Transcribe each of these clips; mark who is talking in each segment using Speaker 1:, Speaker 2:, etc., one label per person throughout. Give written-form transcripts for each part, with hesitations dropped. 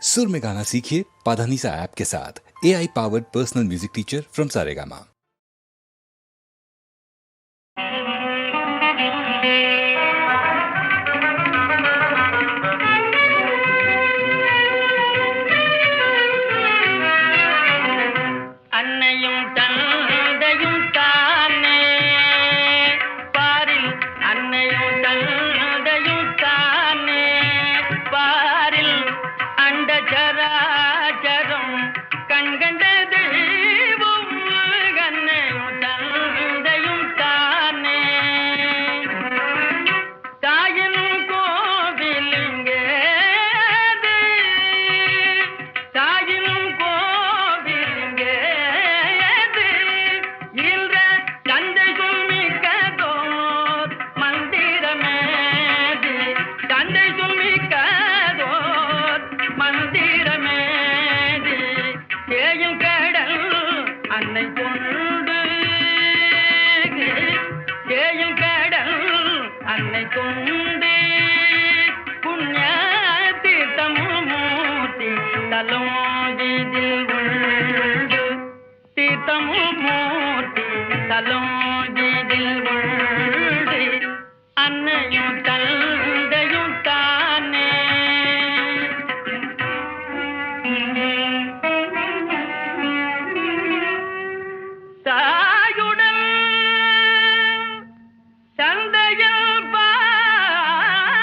Speaker 1: सुर में गाना सीखिए पाधानीसा ऐप के साथ। AI powered personal music teacher from Saregama.
Speaker 2: அன்னையும் தந்தையும் தானே பாரில், அன்னையும் தந்தையும் தானே பாரில், அண்ட சராச்சரம் கண்கண்ட தெய்வம் அன்னையும் தந்தையும் தானே. தாயின் கோவிலுங்கே தாயின் கோவிலுங்கே இன்ற தந்தை சொல்மிக்கதோர் மந்திரமேது, தந்தை சொல்மிக்கதோர் மந்திரமேது. தேயும் கடல் அன்னை கொண்டு, தேயும் கடல் அன்னை கொண்டு, புண்ணிய தீர்த்தமும் மூர்த்தி தலம் இதில் உண்டு, தீர்த்தமும் மூர்த்தி தலம் இதில் உண்டு. அன்னையும் தந்தையும் தானே. தாயுடன் தந்தையில் பாதம்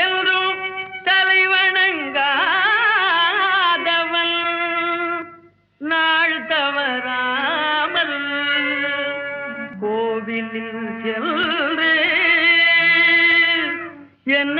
Speaker 2: என்றும் தலைவணங்காதவன் நாள் தவறாமல் கோவிலில் சென்று என்ன